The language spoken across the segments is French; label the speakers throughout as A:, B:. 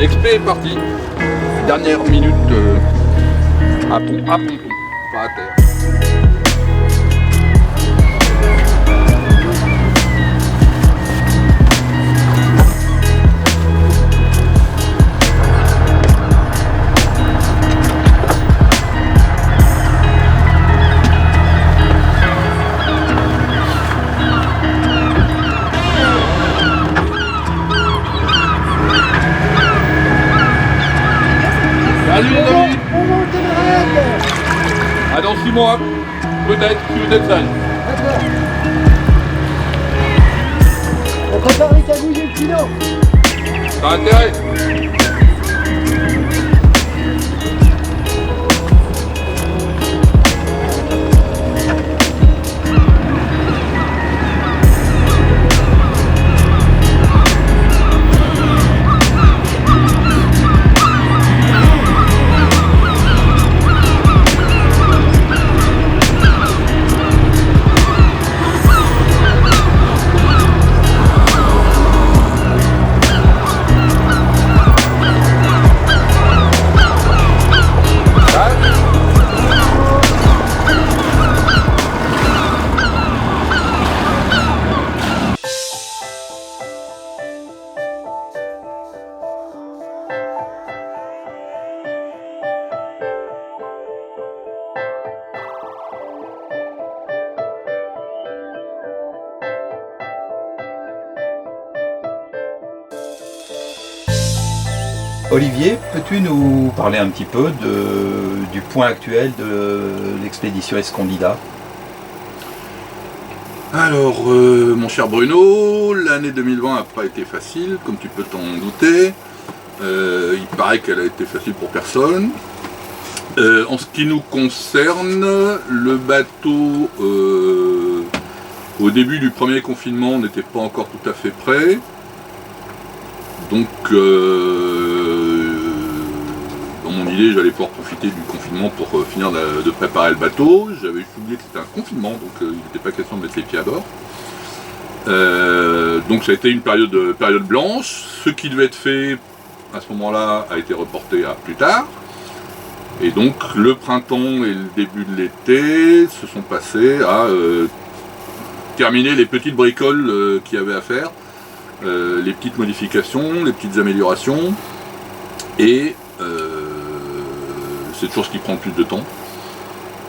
A: L'expé est parti. Dernière minute à pont, pas à terre. Salut les amis. À dans 6 mois, peut-être, si vous êtes sage.
B: D'accord. On prépare les cagouilles et le kilo.
A: T'as intérêt.
C: Olivier, peux-tu nous parler un petit peu du point actuel de l'expédition Escondida?
A: Alors, mon cher Bruno, l'année 2020 n'a pas été facile, comme tu peux t'en douter. Il paraît qu'elle a été facile pour personne. En ce qui nous concerne, le bateau, au début du premier confinement, n'était pas encore tout à fait prêt. Donc, dans mon idée, j'allais pouvoir profiter du confinement pour finir de préparer le bateau. J'avais oublié que c'était un confinement, donc il n'était pas question de mettre les pieds à bord. Donc ça a été une période blanche. Ce qui devait être fait à ce moment-là a été reporté à plus tard. Et donc le printemps et le début de l'été se sont passés à terminer les petites bricoles qu'il y avait à faire. Les petites modifications, les petites améliorations, et c'est toujours ce qui prend le plus de temps.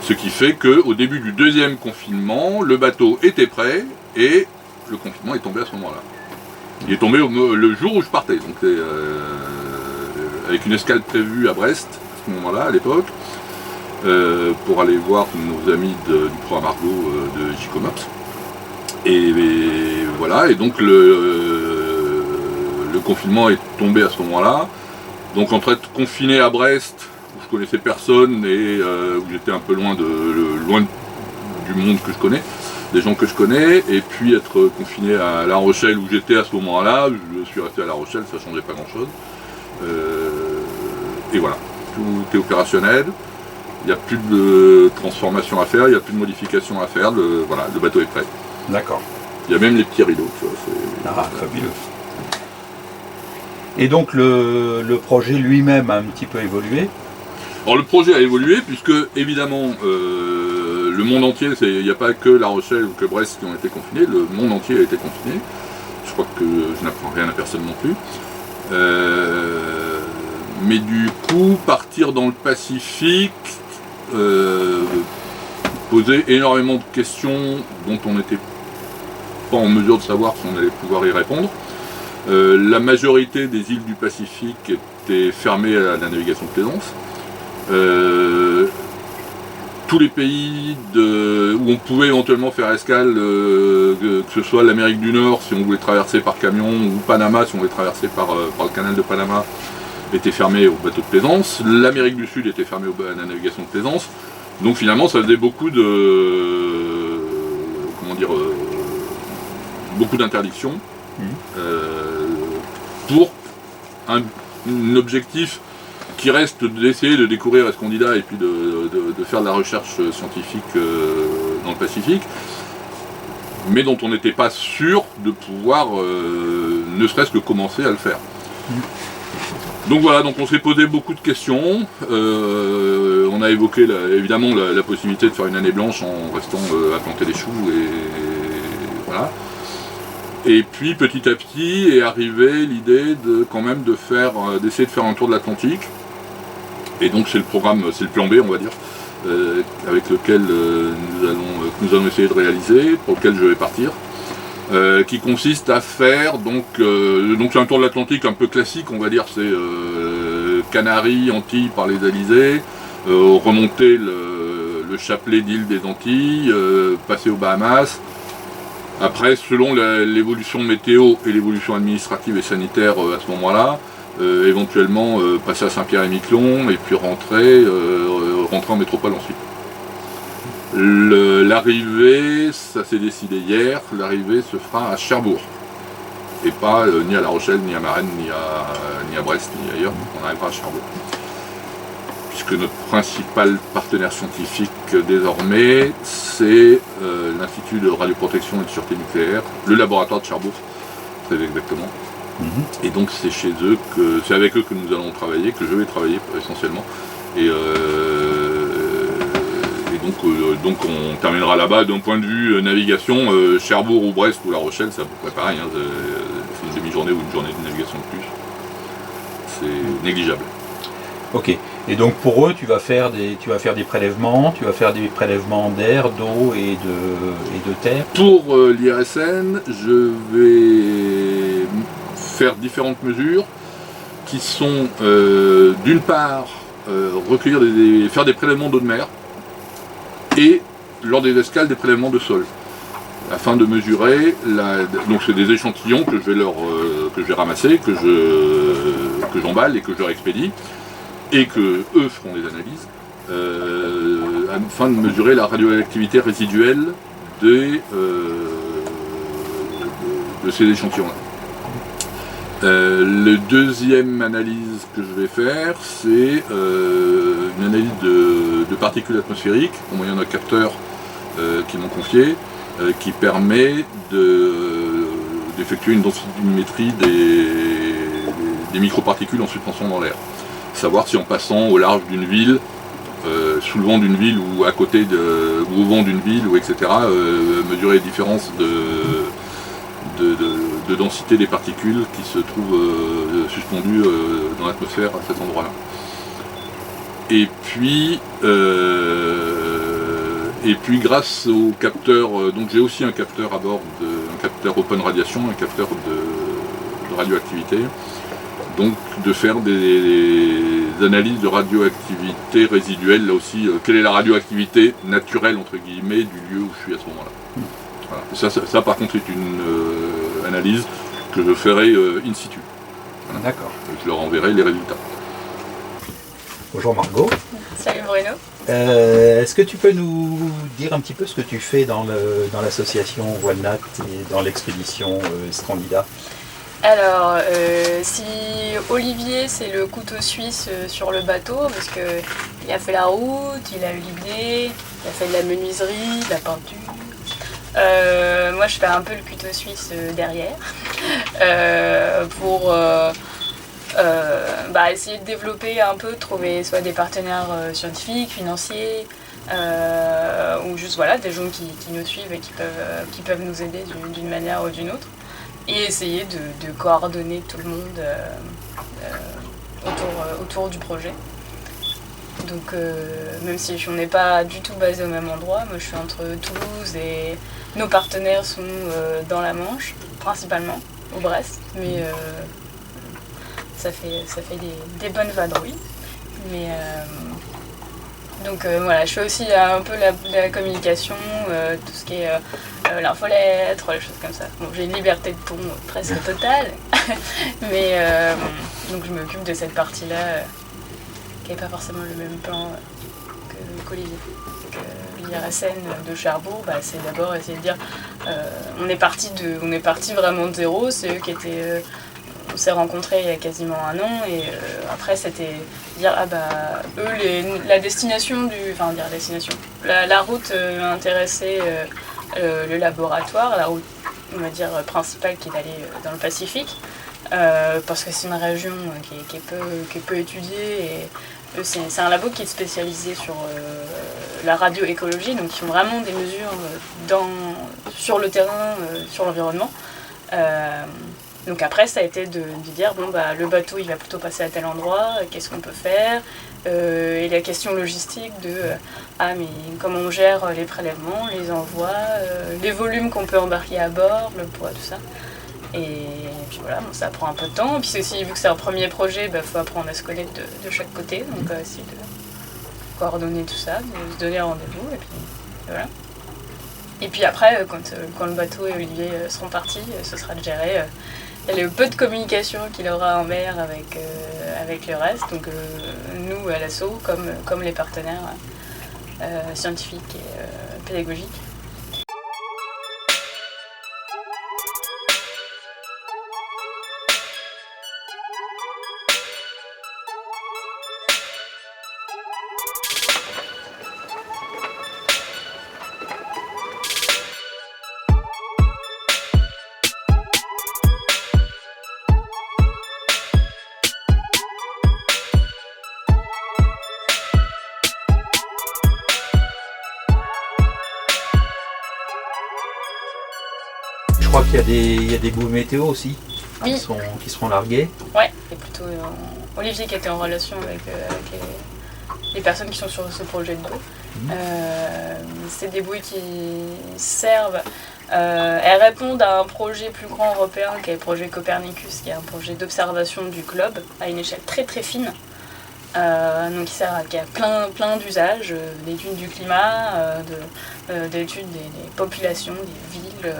A: Ce qui fait qu'au début du deuxième confinement, le bateau était prêt et le confinement est tombé à ce moment-là. Il est tombé le jour où je partais, donc avec une escale prévue à Brest à ce moment-là, à l'époque, pour aller voir nos amis du programme Argo de Jicomops. Et voilà, et donc le confinement est tombé à ce moment-là. Donc entre être confiné à Brest, où je connaissais personne et où j'étais un peu loin du monde que je connais, des gens que je connais, et puis être confiné à La Rochelle où j'étais à ce moment-là, je suis resté à La Rochelle, ça ne changeait pas grand-chose. Et voilà, tout est opérationnel, il n'y a plus de transformation à faire, il n'y a plus de modification à faire, voilà, le bateau est prêt.
C: D'accord.
A: Il y a même les petits rideaux, tu vois.
C: Fabuleux. Et donc le projet lui-même a un petit peu évolué?
A: Alors le projet a évolué puisque évidemment le monde entier, il n'y a pas que La Rochelle ou que Brest qui ont été confinés, le monde entier a été confiné. Je crois que je n'apprends rien à personne non plus. Mais du coup, partir dans le Pacifique posait énormément de questions dont on n'était pas en mesure de savoir si on allait pouvoir y répondre. La majorité des îles du Pacifique étaient fermées à la navigation de plaisance. Tous les pays où on pouvait éventuellement faire escale, que ce soit l'Amérique du Nord si on voulait traverser par camion, ou Panama si on voulait traverser par le canal de Panama, étaient fermés aux bateaux de plaisance. L'Amérique du Sud était fermée à la navigation de plaisance. Donc finalement ça faisait beaucoup d'interdictions pour un objectif qui reste d'essayer de découvrir Escondida et puis de faire de la recherche scientifique dans le Pacifique, mais dont on n'était pas sûr de pouvoir ne serait-ce que commencer à le faire. Donc voilà, donc on s'est posé beaucoup de questions. On a évoqué évidemment la possibilité de faire une année blanche en restant à planter des choux et voilà. Et puis petit à petit est arrivée l'idée de quand même d'essayer de faire un tour de l'Atlantique. Et donc c'est le programme, c'est le plan B on va dire, avec lequel nous allons essayer de réaliser, pour lequel je vais partir. Qui consiste à faire donc c'est un tour de l'Atlantique un peu classique on va dire, c'est Canaries, Antilles par les Alizés, remonter le chapelet d'îles des Antilles, passer aux Bahamas. Après, selon l'évolution météo et l'évolution administrative et sanitaire à ce moment-là, éventuellement passer à Saint-Pierre-et-Miquelon et puis rentrer en métropole ensuite. L'arrivée, ça s'est décidé hier, l'arrivée se fera à Cherbourg. Et pas ni à La Rochelle, ni à Marennes, ni à Brest, ni ailleurs, on arrivera à Cherbourg. Puisque notre principal partenaire scientifique désormais, c'est l'Institut de radioprotection et de sûreté nucléaire, le laboratoire de Cherbourg, très exactement. Et donc c'est c'est avec eux que nous allons travailler, que je vais travailler essentiellement. Et donc on terminera là-bas d'un point de vue navigation, Cherbourg ou Brest ou La Rochelle, c'est à peu près pareil, hein, c'est une demi-journée ou une journée de navigation de plus. C'est négligeable.
C: Ok. Et donc pour eux, tu vas faire des prélèvements d'air, d'eau et de terre.
A: Pour l'IRSN, je vais faire différentes mesures qui sont d'une part faire des prélèvements d'eau de mer et lors des escales des prélèvements de sol afin de mesurer donc c'est des échantillons que je vais ramasser, que j'emballe et que je leur expédie et que eux feront les analyses afin de mesurer la radioactivité résiduelle de ces échantillons-là. La deuxième analyse que je vais faire, c'est une analyse de particules atmosphériques au moyen d'un capteur qu'ils m'ont confié, qui permet d'effectuer une densimétrie des microparticules en suspension dans l'air. Savoir si en passant au large d'une ville, sous le vent d'une ville ou à côté ou au vent d'une ville, ou etc., mesurer les différences de densité des particules qui se trouvent suspendues dans l'atmosphère à cet endroit-là. Et puis grâce au capteur, donc j'ai aussi un capteur à bord, un capteur Open Radiation, un capteur de radioactivité, donc de faire des analyses de radioactivité résiduelle, là aussi, quelle est la radioactivité naturelle entre guillemets du lieu où je suis à ce moment-là. Voilà. Ça par contre est une analyse que je ferai in situ. Voilà.
C: D'accord.
A: Je leur enverrai les résultats.
C: Bonjour Margot.
D: Salut Bruno.
C: Est-ce que tu peux nous dire un petit peu ce que tu fais dans l'association Walnut et dans l'expédition Escondida?
D: Alors, si Olivier c'est le couteau suisse sur le bateau, parce qu'il a fait la route, il a eu l'idée, il a fait de la menuiserie, de la peinture. Moi je fais un peu le couteau suisse derrière pour essayer de développer un peu, trouver soit des partenaires scientifiques, financiers, ou juste voilà, des gens qui nous suivent et qui peuvent nous aider d'une manière ou d'une autre, et essayer de coordonner tout le monde autour du projet. Donc même si on n'est pas du tout basé au même endroit, moi je suis entre Toulouse et nos partenaires sont dans la Manche, principalement, au Brest, mais ça fait des bonnes vadrouilles. Mais donc voilà, je fais aussi un peu la communication, tout ce qui est l'infolettre, les choses comme ça. Bon, j'ai une liberté de ton presque totale, mais donc je m'occupe de cette partie-là qui n'est pas forcément le même plan qu'Olivier. L'IRSN de Cherbourg, c'est d'abord essayer de dire on est parti vraiment de zéro, c'est eux qui étaient... on s'est rencontrés il y a quasiment un an et après c'était dire la destination la route intéressait le laboratoire, la route on va dire principale qui est d'aller dans le Pacifique. parce que c'est une région qui est peu étudiée. Et c'est un labo qui est spécialisé sur la radioécologie, donc ils font vraiment des mesures sur le terrain, sur l'environnement. Donc après, ça a été de dire, bon, bah, le bateau, il va plutôt passer à tel endroit, qu'est-ce qu'on peut faire, et la question logistique de, mais comment on gère les prélèvements, les envois, les volumes qu'on peut embarquer à bord, le poids, tout ça. Et puis voilà, bon, ça prend un peu de temps. Et puis aussi, vu que c'est un premier projet, il faut apprendre à se connaître de chaque côté, donc essayer de coordonner tout ça, de se donner un rendez-vous, et puis voilà. Et puis après, quand le bateau et Olivier seront partis, ce sera de gérer le peu de communication qu'il aura en mer avec le reste. Donc nous, à l'ASSO, comme les partenaires scientifiques et pédagogiques.
C: Je crois qu'il y a des bouts météo aussi
D: Oui.
C: qui seront largués.
D: Ouais, c'est plutôt Olivier qui était en relation avec les personnes qui sont sur ce projet de bouée. C'est des bouées qui servent, elles répondent à un projet plus grand européen qui est le projet Copernicus, qui est un projet d'observation du globe à une échelle très très fine. Donc qui a plein d'usages, d'études du climat, d'études des populations, des villes,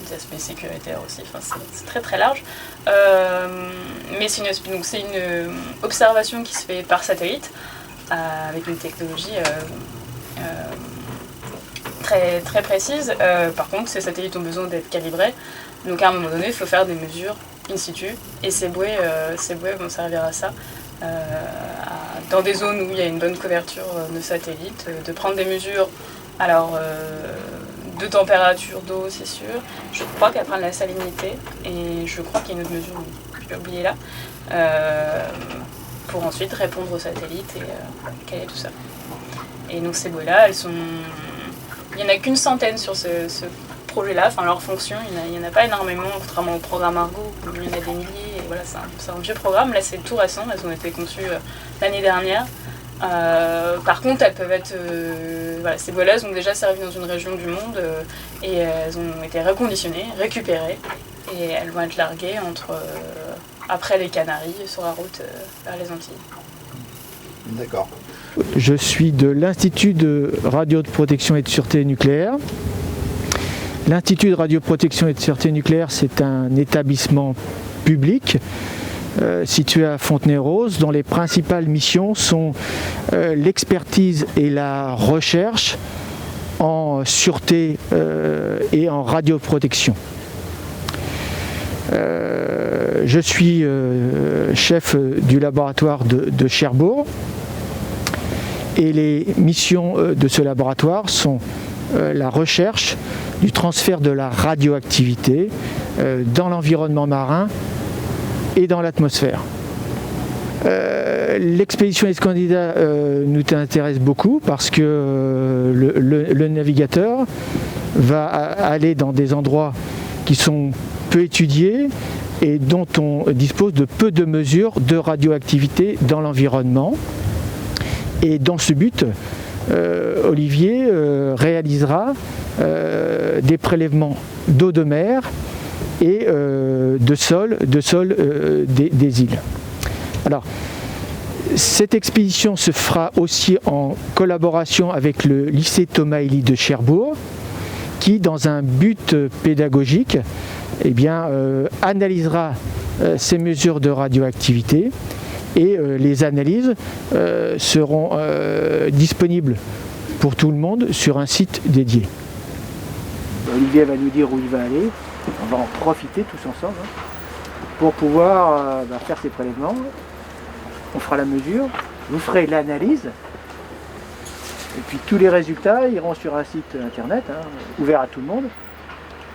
D: des aspects sécuritaires aussi, enfin, c'est très très large. Mais c'est une observation qui se fait par satellite, avec une technologie très, très précise. Par contre, ces satellites ont besoin d'être calibrés, donc à un moment donné, il faut faire des mesures in situ, et ces bouées vont servir à ça. Dans des zones où il y a une bonne couverture de satellites, de prendre des mesures de température, d'eau, c'est sûr. Je crois qu'elles prennent la salinité, et je crois qu'il y a une autre mesure, je l'ai oublié là, pour ensuite répondre aux satellites et caler tout ça. Et donc ces bouées-là, il n'y en a qu'une centaine sur ce projet-là, enfin leur fonction, il n'y en a pas énormément, contrairement au programme Argo, où il y en a des milliers, et voilà, c'est un vieux programme. Là c'est tout récent, elles ont été conçues l'année dernière. Par contre, elles peuvent être, ces bouées-là ont déjà servi dans une région du monde, et elles ont été reconditionnées, récupérées, et elles vont être larguées après les Canaries, sur la route vers les Antilles.
B: D'accord.
E: Je suis de l'Institut de radioprotection et de sûreté nucléaire. L'Institut de radioprotection et de sûreté nucléaire, c'est un établissement public situé à Fontenay-Rose, dont les principales missions sont l'expertise et la recherche en sûreté et en radioprotection. Je suis chef du laboratoire de Cherbourg, et les missions de ce laboratoire sont la recherche du transfert de la radioactivité dans l'environnement marin et dans l'atmosphère. L'expédition Escondida nous intéresse beaucoup parce que le navigateur va aller dans des endroits qui sont peu étudiés et dont on dispose de peu de mesures de radioactivité dans l'environnement. Et dans ce but, Olivier réalisera des prélèvements d'eau de mer et de sol des îles. Alors, cette expédition se fera aussi en collaboration avec le lycée Thomas Hély de Cherbourg, qui, dans un but pédagogique, analysera ces mesures de radioactivité, et les analyses seront disponibles pour tout le monde sur un site dédié.
B: Olivier va nous dire où il va aller, on va en profiter tous ensemble pour pouvoir faire ces prélèvements. On fera la mesure, vous ferez l'analyse, et puis tous les résultats iront sur un site internet ouvert à tout le monde.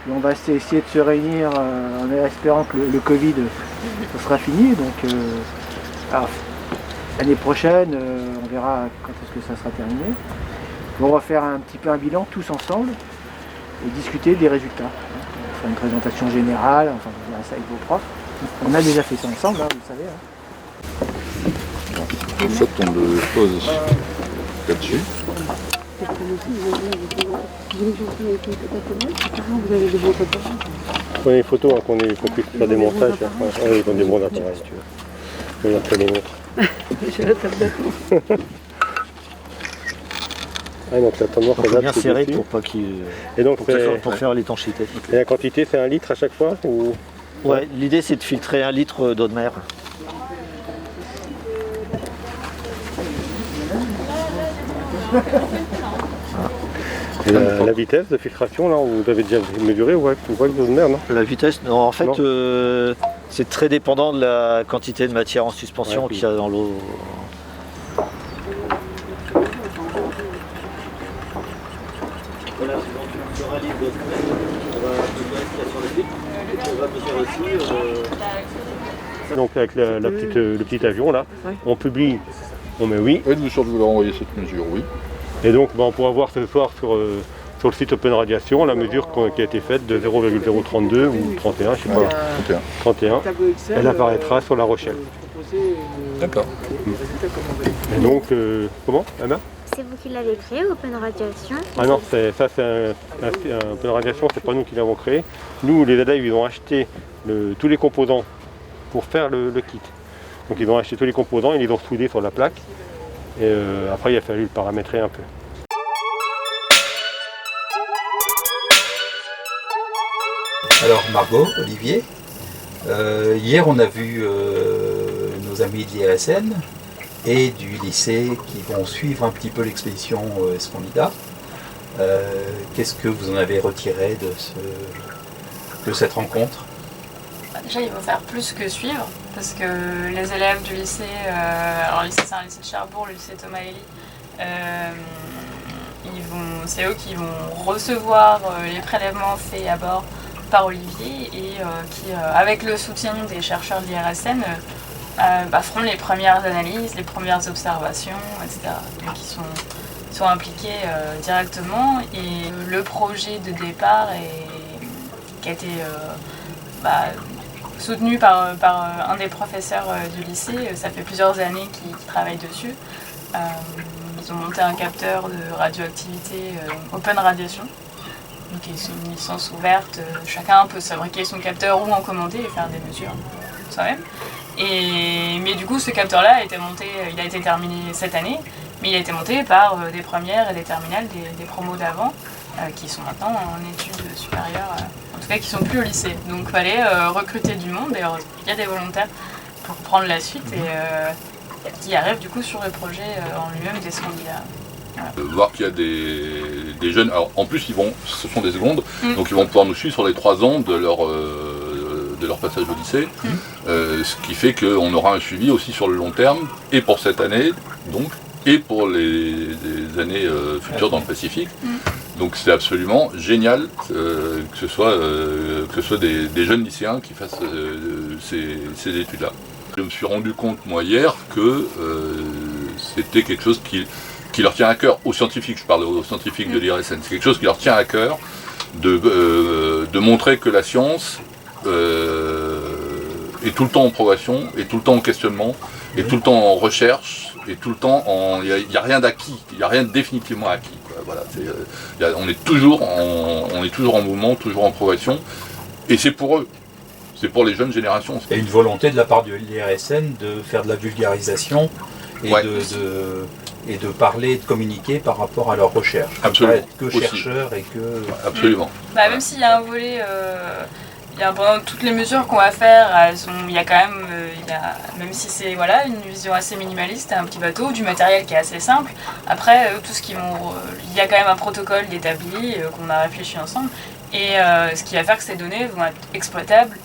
B: Et on va essayer de se réunir en espérant que le Covid ça sera fini. Donc alors, l'année prochaine, on verra quand est-ce que ça sera terminé. On va faire un petit peu un bilan tous ensemble et discuter des résultats. On va faire une présentation générale, enfin vous verrez ça avec vos profs. On a déjà fait ça ensemble, hein, vous le savez.
A: En fait, on le pose là-dessus.
F: Prenez les photos qu'on puisse faire des montages. Ils ont des bons appareils si tu veux. On les montre.
G: J'ai la table d'accord.
F: Donc la table noire,
H: faut bien serrer pour pas qu'il.
F: Et donc
H: pour faire l'étanchéité.
F: Et la quantité, c'est 1 litre à chaque fois ou...
H: Ouais, l'idée c'est de filtrer 1 litre d'eau de mer.
F: Et la vitesse de filtration, là, vous avez déjà mesuré ou l'eau de mer, non?
H: La vitesse, non, en fait, c'est très dépendant de la quantité de matière en suspension qu'il y a dans l'eau. Voilà, donc sur 1 litre d'eau de mer, on va mesurer ce qu'il y a sur le litre. On va mesurer aussi.
F: Donc avec le petit avion, là, on publie, on met oui.
A: Êtes-vous sûr de vouloir envoyer cette mesure? Oui.
F: Et donc on pourra voir ce soir sur le site Open Radiation la mesure qui a été faite de 0,032 ou 31, je sais pas. 31. Elle apparaîtra sur La Rochelle.
A: D'accord.
F: Et donc, comment, Anna?
I: C'est vous qui l'avez créé, Open Radiation?
F: Ah non, c'est un Open Radiation, c'est pas nous qui l'avons créé. Nous, les élèves, ils ont acheté tous les composants pour faire le kit. Donc ils ont acheté tous les composants, ils les ont soudés sur la plaque. Et après, il a fallu le paramétrer un peu.
C: Alors Margot, Olivier, hier on a vu nos amis de l'IRSN et du lycée qui vont suivre un petit peu l'expédition Escondida. Qu'est-ce que vous en avez retiré de cette rencontre?
D: Déjà, il faut faire plus que suivre, parce que les élèves du lycée, alors le lycée c'est un lycée de Cherbourg, le lycée Thomas Elie, c'est eux qui vont recevoir les prélèvements faits à bord par Olivier et qui, avec le soutien des chercheurs de l'IRSN, feront les premières analyses, les premières observations, etc. Donc ils sont impliqués directement et le projet de départ qui a été soutenu par un des professeurs du lycée. Ça fait plusieurs années qu'ils travaillent dessus. Ils ont monté un capteur de radioactivité Open Radiation. Donc c'est une licence ouverte, chacun peut fabriquer son capteur ou en commander et faire des mesures soi-même. Mais du coup ce capteur-là a été monté, il a été terminé cette année, mais il a été monté par des premières et des terminales des promos d'avant qui sont maintenant en études supérieures, en tout cas qui sont plus au lycée. Donc il fallait recruter du monde et il y a des volontaires pour prendre la suite et qui arrivent du coup sur le projet en lui-même d'Escondida. Voilà.
A: Voir qu'il y a des jeunes, alors en plus ce sont des secondes, donc ils vont pouvoir nous suivre sur les 3 ans de leur passage au lycée, ce qui fait qu'on aura un suivi aussi sur le long terme, et pour cette année, donc, et pour les années futures dans le Pacifique. Donc c'est absolument génial que ce soit des jeunes lycéens qui fassent ces études-là. Je me suis rendu compte, moi, hier, que c'était quelque chose qui leur tient à cœur, aux scientifiques, je parle aux scientifiques de l'IRSN, c'est quelque chose qui leur tient à cœur de montrer que la science est tout le temps en progression, est tout le temps en questionnement, est tout le temps en recherche, et tout le temps il n'y a rien d'acquis, il n'y a rien de définitivement acquis. Voilà, on est toujours en mouvement, toujours en progression, et c'est pour eux. C'est pour les jeunes générations.
C: Il y a une volonté de la part de l'IRSN de faire de la vulgarisation et, et de parler, de communiquer par rapport à leurs recherches.
A: Absolument.
C: Pas être que chercheurs et que...
A: Absolument.
D: Même s'il y a un volet, pendant toutes les mesures qu'on va faire, il y a quand même, même si c'est une vision assez minimaliste, un petit bateau, du matériel qui est assez simple. Après, tout ce il y a quand même un protocole établi qu'on a réfléchi ensemble. Et ce qui va faire que ces données vont être exploitables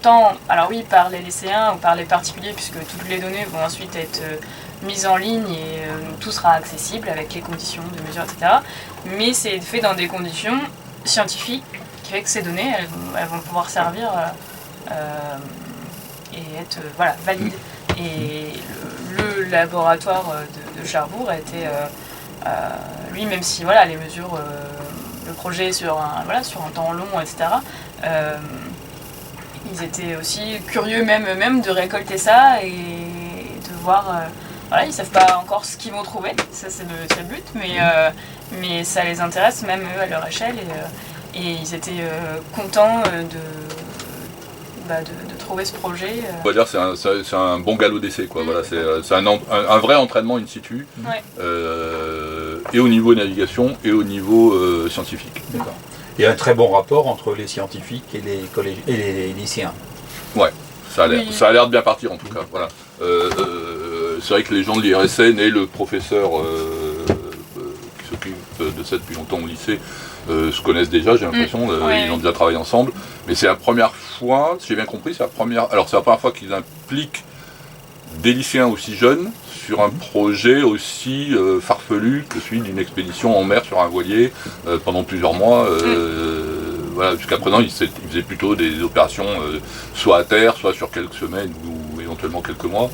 D: tant, par les lycéens ou par les particuliers, puisque toutes les données vont ensuite être mises en ligne et tout sera accessible avec les conditions de mesure, etc. Mais c'est fait dans des conditions scientifiques qui fait que ces données, elles vont pouvoir servir et être valides. Et le laboratoire de Cherbourg a été, lui, même si les mesures, le projet sur un temps long, etc., ils étaient aussi curieux même de récolter ça et de voir... ils ne savent pas encore ce qu'ils vont trouver, ça c'est le but, mais ça les intéresse même eux à leur échelle et ils étaient contents de trouver ce projet.
A: On va dire que c'est un bon galop d'essai, quoi. Voilà, c'est un vrai entraînement in situ, et au niveau navigation et au niveau scientifique.
C: D'accord. Il y a un très bon rapport entre les scientifiques et les lycéens. Ouais,
A: ça a l'air de bien partir en tout cas. Voilà. C'est vrai que les gens de l'IRSN et le professeur qui s'occupe de ça depuis longtemps au lycée se connaissent déjà, j'ai l'impression, ils ont déjà travaillé ensemble. Mais c'est la première fois, si j'ai bien compris, c'est la première fois qu'ils impliquent des lycéens aussi jeunes sur un projet aussi farfelu que celui d'une expédition en mer sur un voilier pendant plusieurs mois. Jusqu'à présent, ils faisaient plutôt des opérations soit à terre, soit sur quelques semaines ou éventuellement quelques mois.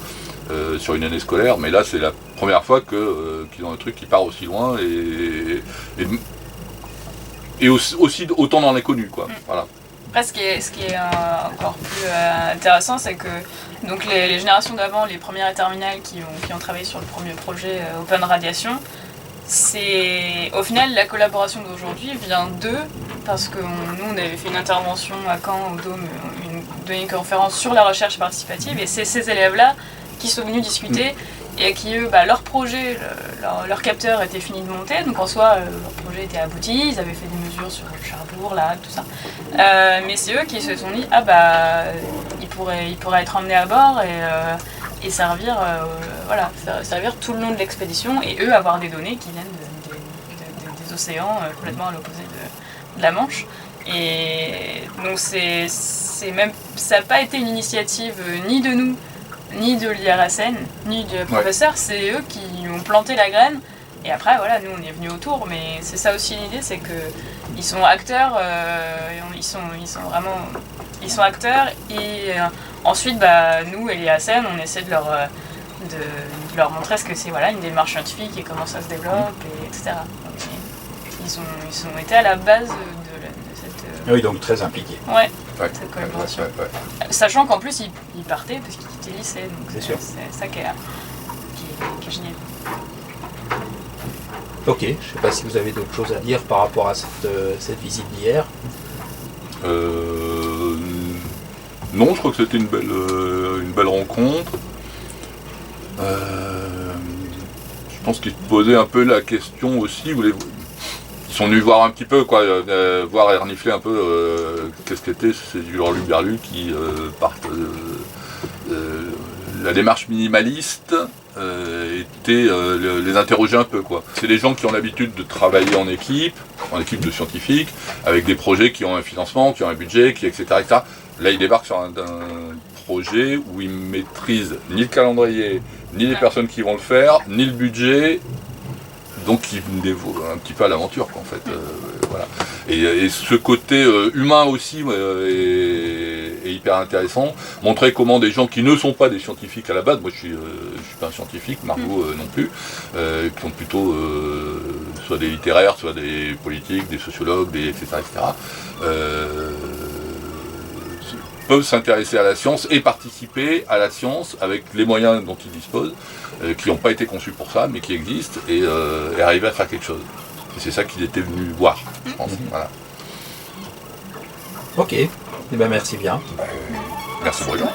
A: Sur une année scolaire, mais là c'est la première fois qu'ils ont un truc qui part aussi loin et aussi autant dans l'inconnu, quoi. Voilà.
D: Après, ce qui est encore plus intéressant, c'est que donc les générations d'avant, les premières et terminales qui ont travaillé sur le premier projet Open Radiation, c'est au final la collaboration d'aujourd'hui vient d'eux, parce que nous on avait fait une intervention à Caen au Dôme, une conférence sur la recherche participative, et c'est ces élèves-là qui sont venus discuter et à qui eux, leur projet, leur capteur était fini de monter, donc en soi leur projet était abouti, ils avaient fait des mesures sur Cherbourg, là, tout ça. Mais c'est eux qui se sont dit, ils pourraient être emmenés à bord et servir, servir tout le long de l'expédition, et eux avoir des données qui viennent des océans complètement à l'opposé de la Manche. Et donc ça n'a pas été une initiative ni de nous, ni de l'IRSN, ni du professeur, c'est eux qui ont planté la graine. Et après, nous on est venus autour, mais c'est ça aussi l'idée, c'est qu'ils sont acteurs, ils sont acteurs, et ensuite, nous et l'IRSN, on essaie de leur montrer ce que c'est une démarche scientifique et comment ça se développe, etc. Donc, ils ont été à la base de cette...
C: Oui, donc très impliqués.
D: Cette collaboration. Sachant qu'en plus, ils partaient parce qu'ils quittaient le lycée, donc c'est ça qui est génial.
C: Ok, je ne sais pas si vous avez d'autres choses à dire par rapport à cette visite d'hier.
A: Non, je crois que c'était une belle rencontre. Je pense qu'ils se posaient un peu la question aussi, ils sont venus voir un petit peu, voir et renifler un peu qu'est-ce qu'étaient ces hurluberlus qui partent. La démarche minimaliste les interroger un peu, quoi. C'est des gens qui ont l'habitude de travailler en équipe de scientifiques, avec des projets qui ont un financement, qui ont un budget, etc. Là, ils débarquent sur un projet où ils maîtrisent ni le calendrier, ni les personnes qui vont le faire, ni le budget. Donc ils dévouent un petit peu à l'aventure, quoi, en fait. Voilà. Et ce côté humain aussi est hyper intéressant. Montrer comment des gens qui ne sont pas des scientifiques à la base, moi je suis pas un scientifique, Margot non plus, qui sont plutôt soit des littéraires, soit des politiques, des sociologues, etc. Peuvent s'intéresser à la science et participer à la science avec les moyens dont ils disposent, qui n'ont pas été conçus pour ça, mais qui existent, et arriver à faire quelque chose. Et c'est ça qu'ils étaient venus voir, je pense. Voilà.
C: Ok, merci bien.
A: Merci Bruno.